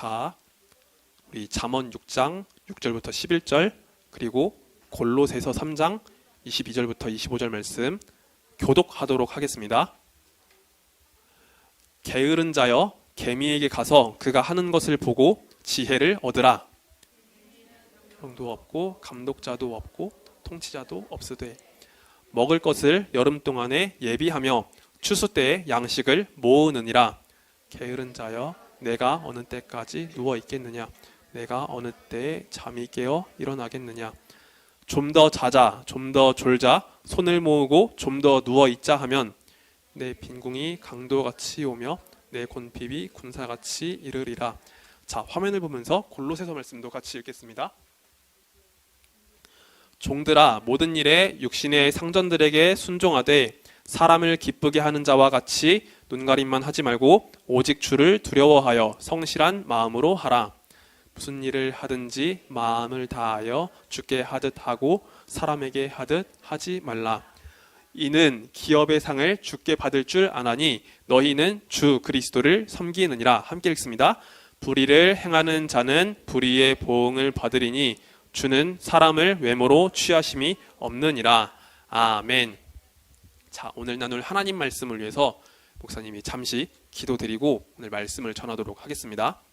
자, 우리 잠언 6장 6절부터 11절 그리고 골로새서 3장 22절부터 25절 말씀 교독하도록 하겠습니다. 게으른 자여 개미에게 가서 그가 하는 것을 보고 지혜를 얻으라. 형도 없고 감독자도 없고 통치자도 없으되 먹을 것을 여름 동안에 예비하며 추수 때에 양식을 모으느니라. 게으른 자여 내가 어느 때까지 누워 있겠느냐? 내가 어느 때에 잠이 깨어 일어나겠느냐? 좀 더 자자, 좀 더 졸자, 손을 모으고 좀 더 누워 있자 하면 내 빈궁이 강도같이 오며 내 곤핍이 군사같이 이르리라. 자, 화면을 보면서 골로새서 말씀도 같이 읽겠습니다. 종들아, 모든 일에 육신의 상전들에게 순종하되 사람을 기쁘게 하는 자와 같이 눈가림만 하지 말고 오직 주를 두려워하여 성실한 마음으로 하라. 무슨 일을 하든지 마음을 다하여 주께 하듯 하고 사람에게 하듯 하지 말라. 이는 기업의 상을 주께 받을 줄 아나니 너희는 주 그리스도를 섬기느니라. 함께 읽습니다. 불의를 행하는 자는 불의의 보응을 받으리니 주는 사람을 외모로 취하심이 없느니라. 아멘. 자, 오늘 나눌 하나님 말씀을 위해서 목사님이 잠시 기도드리고 오늘 말씀을 전하도록 하겠습니다.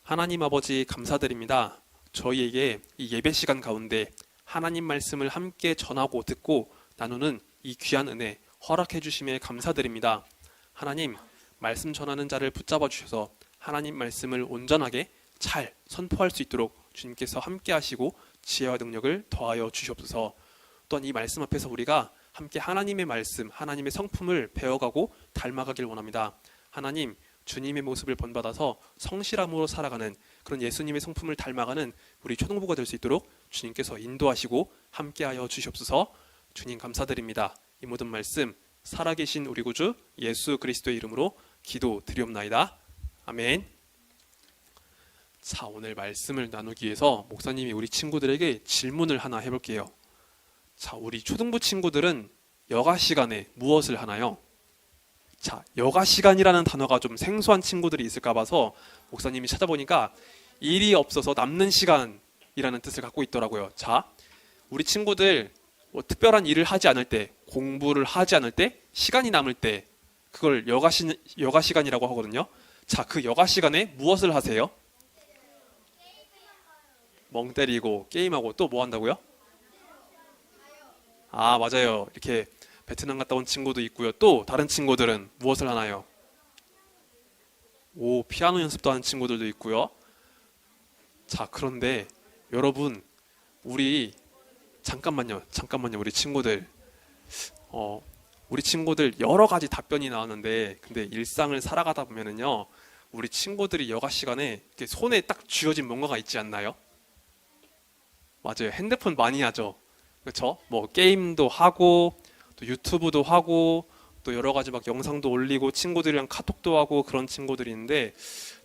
하나님 아버지 감사드립니다. 저희에게 이 예배 시간 가운데 하나님 말씀을 함께 전하고 듣고 나누는 이 귀한 은혜 허락해 주심에 감사드립니다. 하나님, 말씀 전하는 자를 붙잡아 주셔서 하나님 말씀을 온전하게 잘 선포할 수 있도록 주님께서 함께 하시고 지혜와 능력을 더하여 주시옵소서. 또한 이 말씀 앞에서 우리가 함께 하나님의 말씀, 하나님의 성품을 배워가고 닮아가길 원합니다. 하나님, 주님의 모습을 본받아서 성실함으로 살아가는 그런 예수님의 성품을 닮아가는 우리 초등부가 될 수 있도록 주님께서 인도하시고 함께하여 주시옵소서. 주님 감사드립니다. 이 모든 말씀 살아계신 우리 구주 예수 그리스도의 이름으로 기도드리옵나이다. 아멘. 자, 오늘 말씀을 나누기 위해서 목사님이 우리 친구들에게 질문을 하나 해볼게요. 자, 우리 초등부 친구들은 여가 시간에 무엇을 하나요? 자, 여가 시간이라는 단어가 좀 생소한 친구들이 있을까 봐서 목사님이 찾아보니까 일이 없어서 남는 시간이라는 뜻을 갖고 있더라고요. 자, 우리 친구들 특별한 일을 하지 않을 때, 공부를 하지 않을 때, 시간이 남을 때 그걸 여가 시간이라고 하거든요. 자, 그 여가 시간에 무엇을 하세요? 멍 때리고 게임하고 또 뭐 한다고요? 아, 맞아요. 이렇게 베트남 갔다 온 친구도 있고요. 또 다른 친구들은 무엇을 하나요? 오, 피아노 연습도 하는 친구들도 있고요. 자, 그런데 여러분, 우리 잠깐만요. 우리 친구들 여러 가지 답변이 나왔는데 근데 일상을 살아가다 보면은요, 우리 친구들이 여가 시간에 이렇게 손에 딱 쥐어진 뭔가가 있지 않나요? 맞아요. 핸드폰 많이 하죠. 그렇죠? 뭐 게임도 하고 또 유튜브도 하고 또 여러 가지 막 영상도 올리고 친구들이랑 카톡도 하고 그런 친구들이 있는데,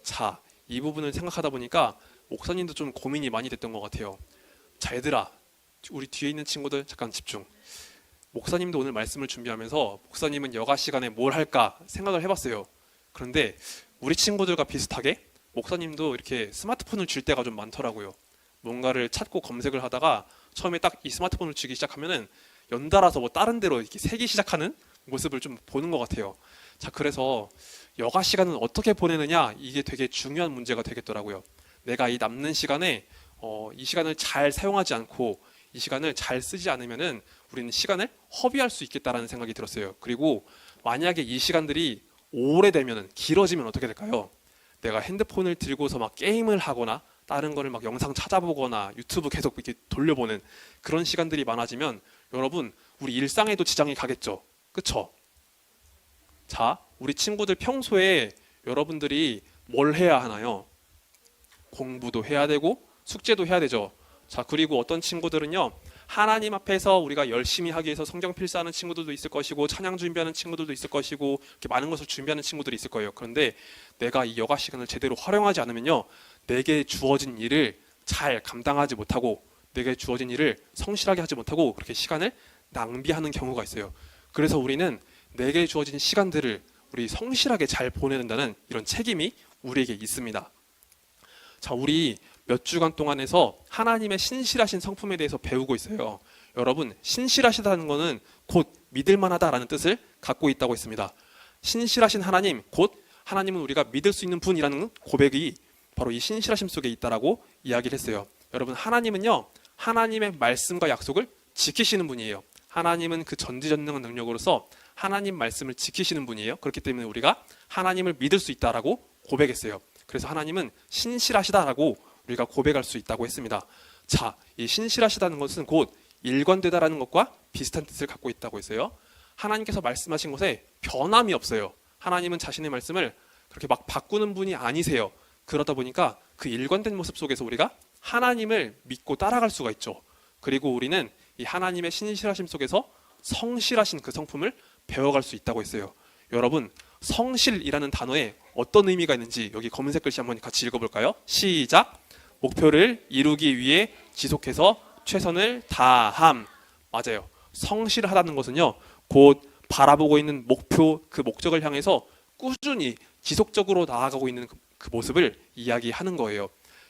자, 이 부분을 생각하다 보니까 목사님도 좀 고민이 많이 됐던 것 같아요. 자, 얘들아, 우리 뒤에 있는 친구들 잠깐 집중. 목사님도 오늘 말씀을 준비하면서 목사님은 여가 시간에 뭘 할까 생각을 해봤어요. 그런데 우리 친구들과 비슷하게 목사님도 이렇게 스마트폰을 쥘 때가 좀 많더라고요. 뭔가를 찾고 검색을 하다가 처음에 딱 이 스마트폰을 쥐기 시작하면은 연달아서 뭐 다른 데로 이렇게 새기 시작하는 모습을 좀 보는 것 같아요. 자, 그래서 여가 시간은 어떻게 보내느냐, 이게 되게 중요한 문제가 되겠더라고요. 내가 이 남는 시간에 이 시간을 잘 사용하지 않고 이 시간을 잘 쓰지 않으면은 우리는 시간을 허비할 수 있겠다라는 생각이 들었어요. 그리고 만약에 이 시간들이 오래되면은 길어지면 어떻게 될까요? 내가 핸드폰을 들고서 막 게임을 하거나 다른 거를 막 영상 찾아보거나 유튜브 계속 이렇게 돌려보는 그런 시간들이 많아지면 여러분, 우리 일상에도 지장이 가겠죠. 그쵸? 자, 우리 친구들 평소에 여러분들이 뭘 해야 하나요? 공부도 해야 되고 숙제도 해야 되죠. 자, 그리고 어떤 친구들은요, 하나님 앞에서 우리가 열심히 하기 위해서 성경 필사하는 친구들도 있을 것이고 찬양 준비하는 친구들도 있을 것이고 이렇게 많은 것을 준비하는 친구들이 있을 거예요. 그런데 내가 이 여가 시간을 제대로 활용하지 않으면요, 내게 주어진 일을 잘 감당하지 못하고 내게 주어진 일을 성실하게 하지 못하고 그렇게 시간을 낭비하는 경우가 있어요. 그래서 우리는 내게 주어진 시간들을 우리 성실하게 잘 보내야 된다는 이런 책임이 우리에게 있습니다. 자, 우리 몇 주간 동안에서 하나님의 신실하신 성품에 대해서 배우고 있어요. 여러분, 신실하시다는 것은 곧 믿을만하다라는 뜻을 갖고 있다고 했습니다. 신실하신 하나님, 곧 하나님은 우리가 믿을 수 있는 분이라는 고백이 바로 이 신실하심 속에 있다라고 이야기를 했어요. 여러분, 하나님은요, 하나님의 말씀과 약속을 지키시는 분이에요. 하나님은 그 전지전능한 능력으로서 하나님 말씀을 지키시는 분이에요. 그렇기 때문에 우리가 하나님을 믿을 수 있다라고 고백했어요. 그래서 하나님은 신실하시다라고 우리가 고백할 수 있다고 했습니다. 자, 이 신실하시다는 것은 곧 일관되다라는 것과 비슷한 뜻을 갖고 있다고 했어요. 하나님께서 말씀하신 것에 변함이 없어요. 하나님은 자신의 말씀을 그렇게 막 바꾸는 분이 아니세요. 그러다 보니까 그 일관된 모습 속에서 우리가 하나님을 믿고 따라갈 수가 있죠. 그리고 우리는 이 하나님의 신실하심 속에서 성실하신 그 성품을 배워갈 수 있다고 했어요. 여러분, 성실이라는 단어에 어떤 의미가 있는지 여기 검은색 글씨 한번 같이 읽어볼까요? 시작! 목표를 이루기 위해 지속해서 최선을 다함. 맞아요. 성실하다는 것은요, 곧 바라보고 있는 목표, 그 목적을 향해서 꾸준히 지속적으로 나아가고 있는 그 모습을 이야기하는 거예요.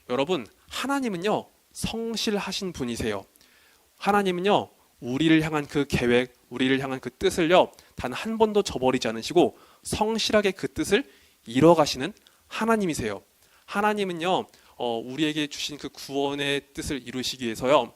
여러분, 하나님은요, 성실하신 분이세요. 하나님은요, 우리를 향한 그 계획, 우리를 향한 그 뜻을요, 단 한 번도 저버리지 않으시고 성실하게 그 뜻을 이뤄가시는 하나님이세요. 하나님은요, 우리에게 주신 그 구원의 뜻을 이루시기 위해서요,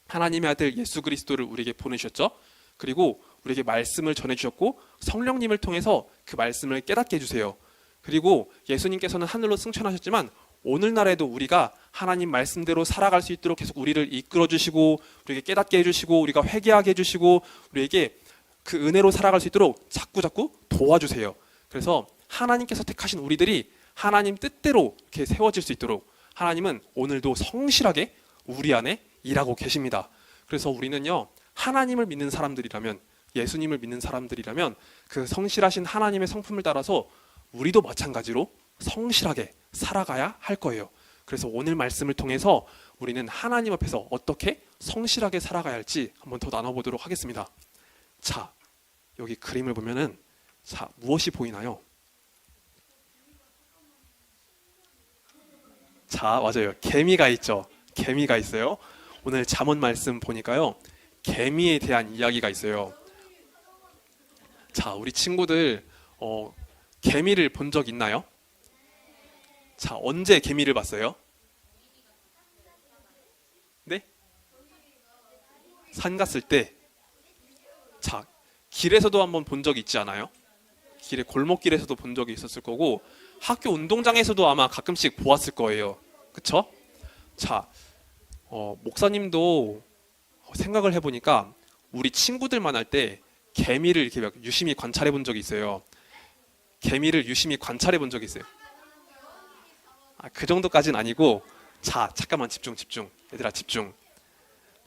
하나님의 아들 예수 그리스도를 우리에게 보내주셨죠. 그리고 우리에게 말씀을 전해주셨고 성령님을 통해서 그 말씀을 깨닫게 해주세요. 그리고 예수님께서는 하늘로 승천하셨지만 오늘날에도 우리가 하나님 말씀대로 살아갈 수 있도록 계속 우리를 이끌어주시고 우리에게 깨닫게 해주시고 우리가 회개하게 해주시고 우리에게 그 은혜로 살아갈 수 있도록 자꾸 도와주세요. 그래서 하나님께서 택하신 우리들이 하나님 뜻대로 이렇게 세워질 수 있도록 하나님은 오늘도 성실하게 우리 안에 일하고 계십니다. 그래서 우리는요, 하나님을 믿는 사람들이라면, 예수님을 믿는 사람들이라면 그 성실하신 하나님의 성품을 따라서 우리도 마찬가지로 성실하게 살아가야 할 거예요. 그래서 오늘 말씀을 통해서 우리는 하나님 앞에서 어떻게 성실하게 살아가야 할지 한번 더 나눠보도록 하겠습니다. 자, 여기 그림을 보면은 자, 무엇이 보이나요? 자, 맞아요. 개미가 있죠. 개미가 있어요. 오늘 잠언 말씀 보니까요, 개미에 대한 이야기가 있어요. 자, 우리 친구들 개미를 본 적 있나요? 자, 언제 개미를 봤어요? 네? 산 갔을 때. 자, 길에서도 한번 본 적이 있지 않아요? 길에 골목길에서도 본 적이 있었을 거고 학교 운동장에서도 아마 가끔씩 보았을 거예요. 그쵸? 자, 목사님도 생각을 해보니까 우리 친구들만 할 때 개미를 이렇게 막 유심히 관찰해 본 적이 있어요. 개미를 유심히 관찰해 본 적이 있어요. 그 정도까지는 아니고, 자, 잠깐만 집중. 얘들아, 집중.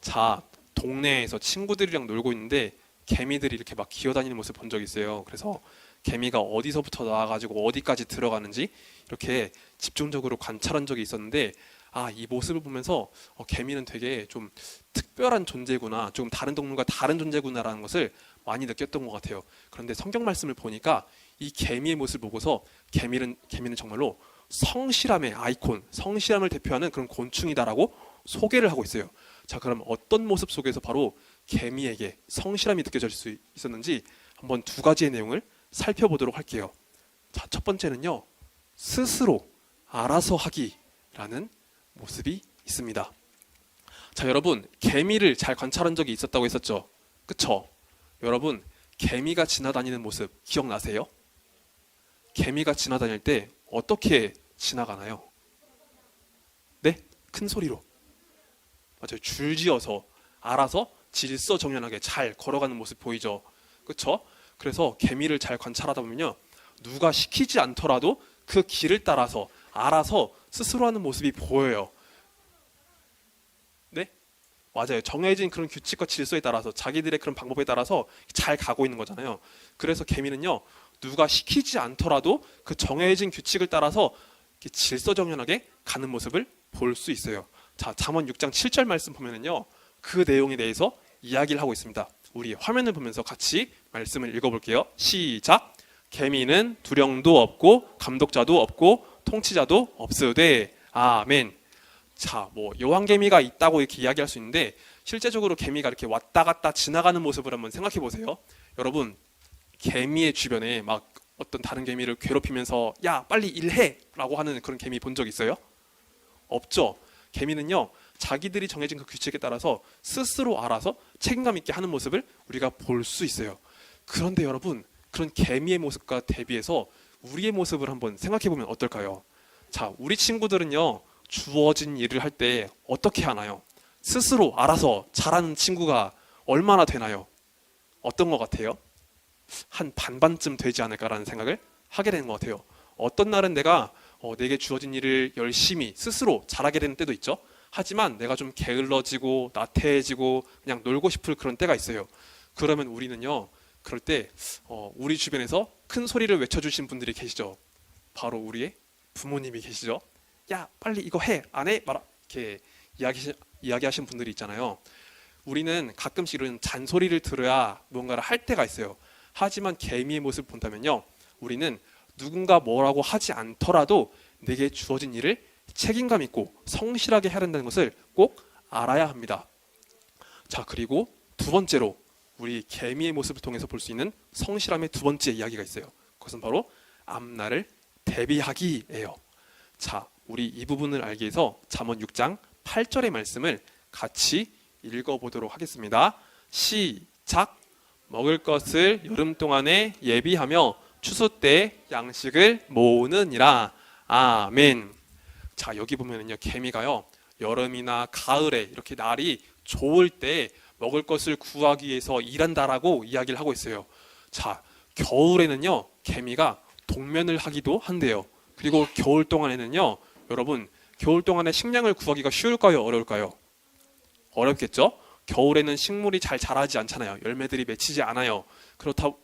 자, 동네에서 친구들이랑 놀고 있는데 개미들이 이렇게 막 기어다니는 모습 본 적이 있어요. 그래서 개미가 어디서부터 나와가지고 어디까지 들어가는지 이렇게 집중적으로 관찰한 적이 있었는데, 이 모습을 보면서 개미는 되게 좀 특별한 존재구나, 조금 다른 동물과 다른 존재구나라는 것을 많이 느꼈던 것 같아요. 그런데 성경 말씀을 보니까 이 개미의 모습을 보고서 개미는 정말로 성실함의 아이콘, 성실함을 대표하는 그런 곤충이다라고 소개를 하고 있어요. 자, 그럼 어떤 모습 속에서 바로 개미에게 성실함이 느껴질 수 있었는지 한번 두 가지의 내용을 살펴보도록 할게요. 자, 첫 번째는요, 스스로 알아서 하기라는 모습이 있습니다. 자, 여러분, 개미를 잘 관찰한 적이 있었다고 했었죠? 그쵸? 여러분, 개미가 지나다니는 모습 기억나세요? 개미가 지나다닐 때 어떻게 지나가나요? 네? 큰 소리로. 맞아요. 줄지어서 알아서 질서정연하게 잘 걸어가는 모습 보이죠? 그쵸? 그래서 개미를 잘 관찰하다 보면요, 누가 시키지 않더라도 그 길을 따라서 알아서 스스로 하는 모습이 보여요. 네? 맞아요. 정해진 그런 규칙과 질서에 따라서, 자기들의 그런 방법에 따라서 잘 가고 있는 거잖아요. 그래서 개미는요, 누가 시키지 않더라도 그 정해진 규칙을 따라서 이렇게 질서정연하게 가는 모습을 볼 수 있어요. 자, 잠언 6장 7절 말씀 보면은요, 그 내용에 대해서 이야기를 하고 있습니다. 우리 화면을 보면서 같이 말씀을 읽어볼게요. 시작! 개미는 두령도 없고 감독자도 없고 통치자도 없으되 아멘. 자, 뭐 여왕개미가 있다고 이렇게 이야기할 수 있는데 실제적으로 개미가 이렇게 왔다 갔다 지나가는 모습을 한번 생각해 보세요. 여러분, 개미의 주변에 막 어떤 다른 개미를 괴롭히면서 야 빨리 일해 라고 하는 그런 개미 본 적 있어요? 없죠. 개미는요 자기들이 정해진 그 규칙에 따라서 스스로 알아서 책임감 있게 하는 모습을 우리가 볼 수 있어요. 그런데 여러분, 그런 개미의 모습과 대비해서 우리의 모습을 한번 생각해 보면 어떨까요? 자, 우리 친구들은요 주어진 일을 할 때 어떻게 하나요? 스스로 알아서 잘하는 친구가 얼마나 되나요? 어떤 것 같아요? 한 반반쯤 되지 않을까라는 생각을 하게 되는 것 같아요. 어떤 날은 내가 내게 주어진 일을 열심히 스스로 잘하게 되는 때도 있죠. 하지만 내가 좀 게을러지고 나태해지고 그냥 놀고 싶을 그런 때가 있어요. 그러면 우리는요 그럴 때 우리 주변에서 큰 소리를 외쳐주신 분들이 계시죠. 바로 우리의 부모님이 계시죠. 야 빨리 이거 해, 안 해? 말아. 이렇게 이야기하신 분들이 있잖아요. 우리는 가끔씩 이런 잔소리를 들어야 무언가를 할 때가 있어요. 하지만 개미의 모습을 본다면요 우리는 누군가 뭐라고 하지 않더라도 내게 주어진 일을 책임감 있고 성실하게 해야 된다는 것을 꼭 알아야 합니다. 자, 그리고 두 번째로 우리 개미의 모습을 통해서 볼 수 있는 성실함의 두 번째 이야기가 있어요. 그것은 바로 앞날을 대비하기예요. 자, 우리 이 부분을 알기 위해서 잠언 6장 8절의 말씀을 같이 읽어보도록 하겠습니다. 시작! 먹을 것을 여름 동안에 예비하며 추수 때 양식을 모으느니라. 아멘. 자, 여기 보면은요 개미가요 여름이나 가을에 이렇게 날이 좋을 때 먹을 것을 구하기 위해서 일한다라고 이야기를 하고 있어요. 자, 겨울에는요 개미가 동면을 하기도 한대요. 그리고 겨울 동안에는요 여러분, 겨울 동안에 식량을 구하기가 쉬울까요, 어려울까요? 어렵겠죠? 겨울에는 식물이 잘 자라지 않잖아요. 열매들이 맺히지 않아요.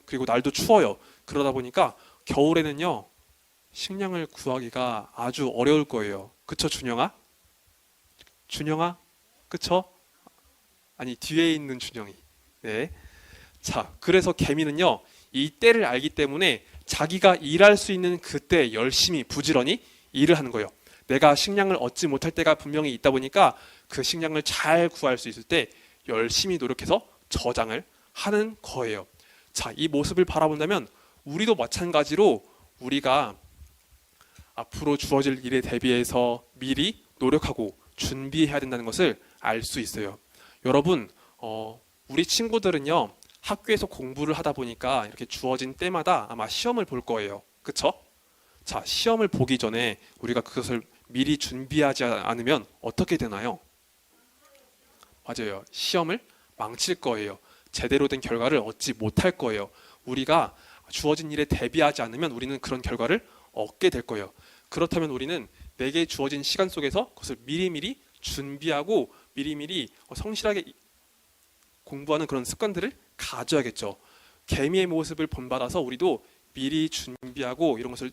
그리고 날도 추워요. 그러다 보니까 겨울에는요 식량을 구하기가 아주 어려울 거예요. 그쵸, 준영아? 준영아? 그쵸? 아니, 뒤에 있는 준영이. 네. 자, 그래서 개미는요 이 때를 알기 때문에 자기가 일할 수 있는 그때 열심히 부지런히 일을 하는 거예요. 내가 식량을 얻지 못할 때가 분명히 있다 보니까 그 식량을 잘 구할 수 있을 때 열심히 노력해서 저장을 하는 거예요. 자, 이 모습을 바라본다면 우리도 마찬가지로 우리가 앞으로 주어질 일에 대비해서 미리 노력하고 준비해야 된다는 것을 알 수 있어요. 여러분, 우리 친구들은요 학교에서 공부를 하다 보니까 이렇게 주어진 때마다 아마 시험을 볼 거예요. 그쵸? 자, 시험을 보기 전에 우리가 그것을 미리 준비하지 않으면 어떻게 되나요? 맞아요. 시험을 망칠 거예요. 제대로 된 결과를 얻지 못할 거예요. 우리가 주어진 일에 대비하지 않으면 우리는 그런 결과를 얻게 될 거예요. 그렇다면 우리는 내게 주어진 시간 속에서 그것을 미리미리 준비하고 미리미리 성실하게 공부하는 그런 습관들을 가져야겠죠. 개미의 모습을 본받아서 우리도 미리 준비하고 이런 것을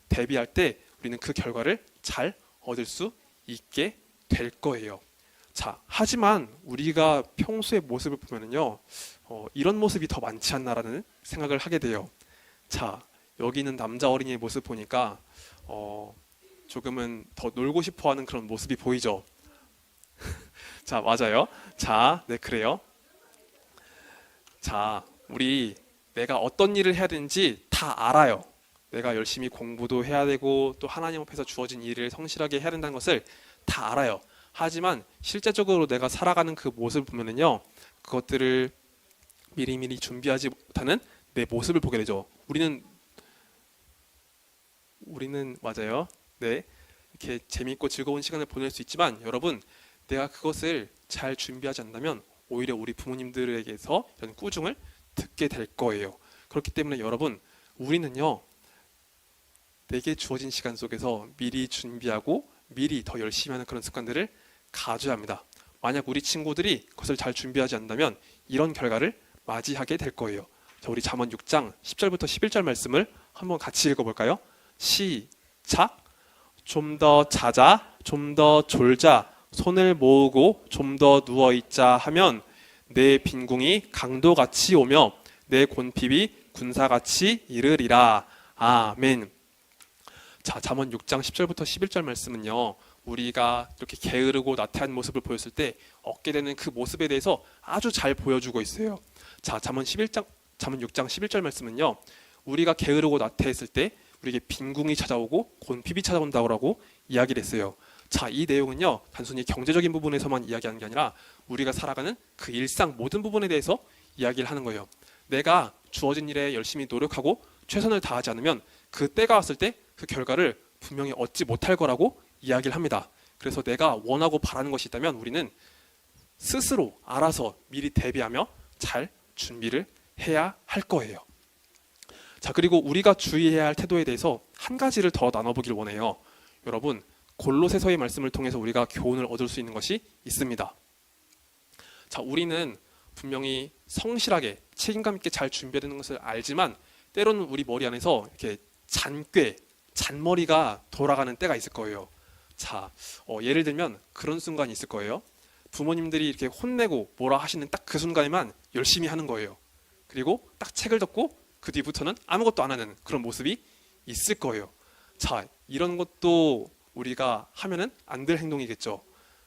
대비할 때 우리는 그 결과를 잘 얻을 수 있게 될 거예요. 자, 하지만 우리가 평소의 모습을 보면은요, 이런 모습이 더 많지 않나라는 생각을 하게 돼요. 자, 여기 있는 남자 어린이의 모습 보니까 조금은 더 놀고 싶어하는 그런 모습이 보이죠. 자, 맞아요. 자, 네, 그래요. 자, 우리 내가 어떤 일을 해야 되는지 다 알아요. 내가 열심히 공부도 해야 되고 또 하나님 앞에서 주어진 일을 성실하게 해야 된다는 것을 다 알아요. 하지만 실제적으로 내가 살아가는 그 모습을 보면은요, 그것들을 미리미리 준비하지 못하는 내 모습을 보게 되죠. 우리는 맞아요. 네, 이렇게 재미있고 즐거운 시간을 보낼 수 있지만 여러분, 내가 그것을 잘 준비하지 않는다면 오히려 우리 부모님들에게서 이런 꾸중을 듣게 될 거예요. 그렇기 때문에 여러분, 우리는요, 내게 주어진 시간 속에서 미리 준비하고 미리 더 열심히 하는 그런 습관들을 가져야 합니다. 만약 우리 친구들이 그것을 잘 준비하지 않는다면 이런 결과를 맞이하게 될 거예요. 자, 우리 잠언 6장 10절부터 11절 말씀을 한번 같이 읽어볼까요? 시작! 좀 더 자자, 좀 더 졸자, 손을 모으고 좀 더 누워있자 하면 내 빈궁이 강도같이 오며 내 곤핍이 군사같이 이르리라. 아멘. 자, 잠언 6장 10절부터 11절 말씀은요, 우리가 이렇게 게으르고 나태한 모습을 보였을 때 얻게 되는 그 모습에 대해서 아주 잘 보여주고 있어요. 자, 잠언 6장 11절 말씀은요, 우리가 게으르고 나태했을 때 우리에게 빈궁이 찾아오고 곤핍이 찾아온다고 이야기를 했어요. 자, 이 내용은요, 단순히 경제적인 부분에서만 이야기하는 게 아니라 우리가 살아가는 그 일상 모든 부분에 대해서 이야기를 하는 거예요. 내가 주어진 일에 열심히 노력하고 최선을 다하지 않으면 그 때가 왔을 때 그 결과를 분명히 얻지 못할 거라고 이야기를 합니다. 그래서 내가 원하고 바라는 것이 있다면 우리는 스스로 알아서 미리 대비하며 잘 준비를 해야 할 거예요. 자, 그리고 우리가 주의해야 할 태도에 대해서 한 가지를 더 나눠보길 원해요. 여러분, 골로새서의 말씀을 통해서 우리가 교훈을 얻을 수 있는 것이 있습니다. 자, 우리는 분명히 성실하게 책임감 있게 잘 준비해야 되는 것을 알지만 때로는 우리 머리 안에서 이렇게 잔머리가 돌아가는 때가 있을 거예요. 자, 예를 들면 그런 순간이 있을 거예요. 부모님들이 이렇게 혼내고 뭐라 하시는 딱 그 순간에만 열심히 하는 거예요. 그리고 딱 책을 덮고 그 뒤부터는 아무것도 안 하는 그런 모습이 있을 거예요. 자, 이런 것도 우리가 하면은 안 될 행동이겠죠.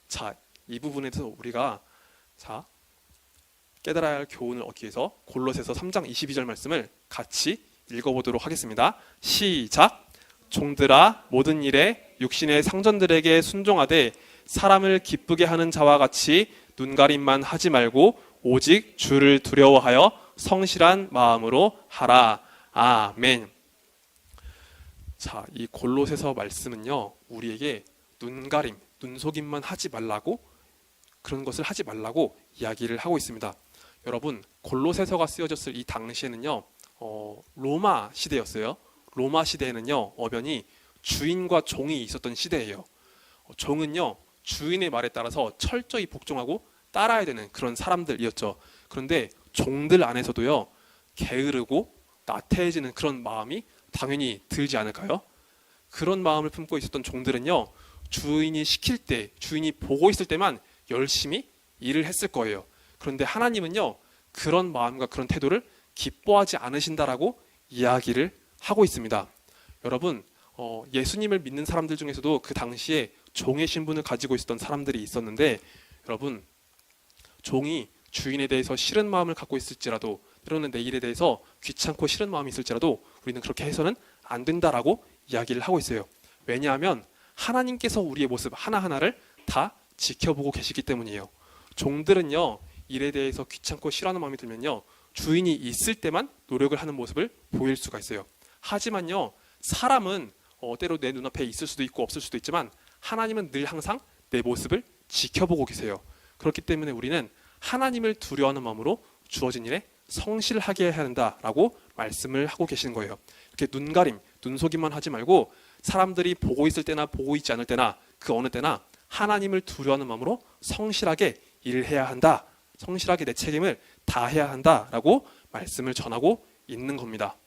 자, 이 부분에 대해서 우리가 깨달아야 할 교훈을 얻기 위해서 골로새서 3장 22절 말씀을 같이 읽어보도록 하겠습니다. 시작! 종들아, 모든 일에 육신의 상전들에게 순종하되 사람을 기쁘게 하는 자와 같이 눈가림만 하지 말고 오직 주를 두려워하여 성실한 마음으로 하라. 아멘. 자, 이 골로새서 말씀은요, 우리에게 눈가림, 눈속임만 하지 말라고, 그런 것을 하지 말라고 이야기를 하고 있습니다. 여러분, 골로새서가 쓰여졌을 이 당시에는요, 로마 시대였어요. 로마 시대에는요, 어변이 주인과 종이 있었던 시대예요. 종은요, 주인의 말에 따라서 철저히 복종하고 따라야 되는 그런 사람들이었죠. 그런데 종들 안에서도요, 게으르고 나태해지는 그런 마음이 당연히 들지 않을까요? 그런 마음을 품고 있었던 종들은요, 주인이 시킬 때, 주인이 보고 있을 때만 열심히 일을 했을 거예요. 그런데 하나님은요, 그런 마음과 그런 태도를 기뻐하지 않으신다라고 이야기를 하고 있습니다. 여러분, 예수님을 믿는 사람들 중에서도 그 당시에 종의 신분을 가지고 있었던 사람들이 있었는데, 여러분, 종이 주인에 대해서 싫은 마음을 갖고 있을지라도, 때로는 내 일에 대해서 귀찮고 싫은 마음이 있을지라도 우리는 그렇게 해서는 안 된다라고 이야기를 하고 있어요. 왜냐하면 하나님께서 우리의 모습 하나하나를 다 지켜보고 계시기 때문이에요. 종들은요, 일에 대해서 귀찮고 싫어하는 마음이 들면요, 주인이 있을 때만 노력을 하는 모습을 보일 수가 있어요. 하지만요, 사람은 때로 내 눈앞에 있을 수도 있고 없을 수도 있지만 하나님은 늘 항상 내 모습을 지켜보고 계세요. 그렇기 때문에 우리는 하나님을 두려워하는 마음으로 주어진 일에 성실하게 해야 한다라고 말씀을 하고 계시는 거예요. 이렇게 눈가림, 눈속임만 하지 말고 사람들이 보고 있을 때나 보고 있지 않을 때나 그 어느 때나 하나님을 두려워하는 마음으로 성실하게 일을 해야 한다. 성실하게 내 책임을 다해야 한다라고 말씀을 전하고 있는 겁니다.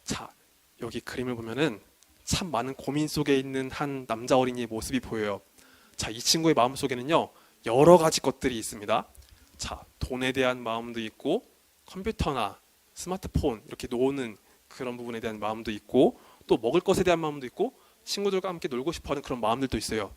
자, 여기 그림을 보면은 참 많은 고민 속에 있는 한 남자 어린이의 모습이 보여요. 자, 이 친구의 마음 속에는요, 여러 가지 것들이 있습니다. 자, 돈에 대한 마음도 있고, 컴퓨터나 스마트폰 이렇게 노는 그런 부분에 대한 마음도 있고, 또 먹을 것에 대한 마음도 있고, 친구들과 함께 놀고 싶어하는 그런 마음들도 있어요.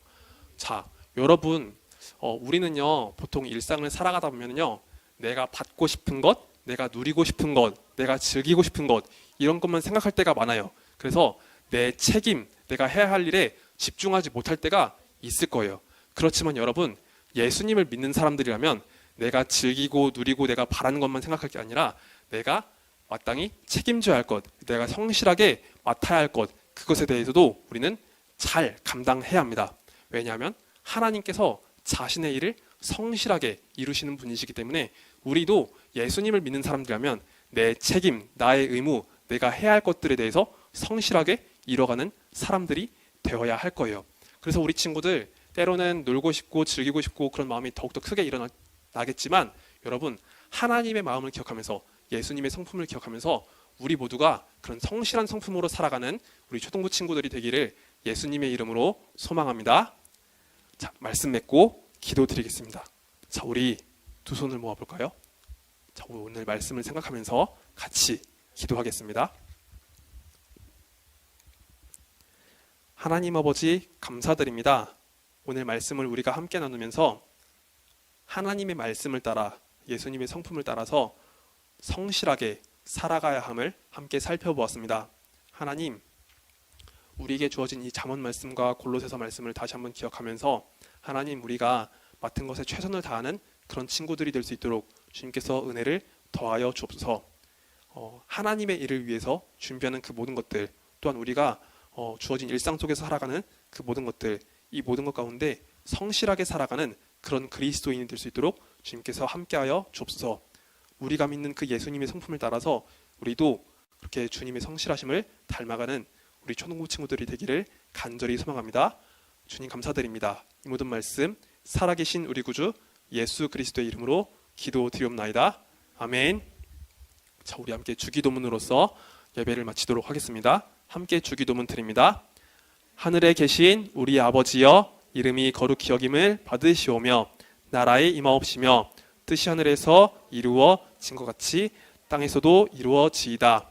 자, 여러분, 우리는요, 보통 일상을 살아가다 보면요, 내가 받고 싶은 것, 내가 누리고 싶은 것, 내가 즐기고 싶은 것, 이런 것만 생각할 때가 많아요. 그래서 내 책임, 내가 해야 할 일에 집중하지 못할 때가 있을 거예요. 그렇지만 여러분, 예수님을 믿는 사람들이라면 내가 즐기고 누리고 내가 바라는 것만 생각할 게 아니라 내가 마땅히 책임져야 할 것, 내가 성실하게 맡아야 할 것, 그것에 대해서도 우리는 잘 감당해야 합니다. 왜냐하면 하나님께서 자신의 일을 성실하게 이루시는 분이시기 때문에 우리도 예수님을 믿는 사람들이라면 내 책임, 나의 의무, 내가 해야 할 것들에 대해서 성실하게 이뤄가는 사람들이 되어야 할 거예요. 그래서 우리 친구들 때로는 놀고 싶고 즐기고 싶고 그런 마음이 더욱더 크게 일어나겠지만 여러분, 하나님의 마음을 기억하면서 예수님의 성품을 기억하면서 우리 모두가 그런 성실한 성품으로 살아가는 우리 초등부 친구들이 되기를 예수님의 이름으로 소망합니다. 자, 말씀 맺고 기도드리겠습니다. 자, 우리 두 손을 모아볼까요? 자, 오늘 말씀을 생각하면서 같이 기도하겠습니다. 하나님 아버지 감사드립니다. 오늘 말씀을 우리가 함께 나누면서 하나님의 말씀을 따라 예수님의 성품을 따라서 성실하게 살아가야 함을 함께 살펴보았습니다. 하나님, 우리에게 주어진 이 잠언 말씀과 골로새서 말씀을 다시 한번 기억하면서 하나님, 우리가 맡은 것에 최선을 다하는 그런 친구들이 될 수 있도록 주님께서 은혜를 더하여 주옵소서. 하나님의 일을 위해서 준비하는 그 모든 것들, 또한 우리가 주어진 일상 속에서 살아가는 그 모든 것들, 이 모든 것 가운데 성실하게 살아가는 그런 그리스도인이 될 수 있도록 주님께서 함께하여 주옵소서. 우리가 믿는 그 예수님의 성품을 따라서 우리도 그렇게 주님의 성실하심을 닮아가는 우리 초등부 친구들이 되기를 간절히 소망합니다. 주님 감사드립니다. 이 모든 말씀 살아계신 우리 구주 예수 그리스도의 이름으로 기도드리옵나이다. 아멘. 자, 우리 함께 주기도문으로서 예배를 마치도록 하겠습니다. 함께 주기도문 드립니다. 하늘에 계신 우리 아버지여, 이름이 거룩히 여김을 받으시오며 나라에 임하옵시며 뜻이 하늘에서 이루어진 것 같이 땅에서도 이루어지이다.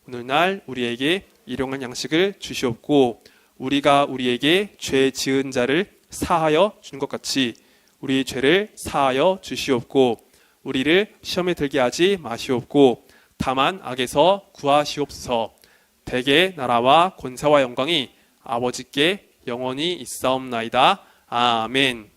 오늘날 우리에게 일용할 양식을 주시옵고 우리가 우리에게 죄 지은 자를 사하여 준 것 같이 우리 죄를 사하여 주시옵고 우리를 시험에 들게 하지 마시옵고 다만 악에서 구하시옵소서. 대개 나라와 권세와 영광이 아버지께 영원히 있사옵나이다. 아멘.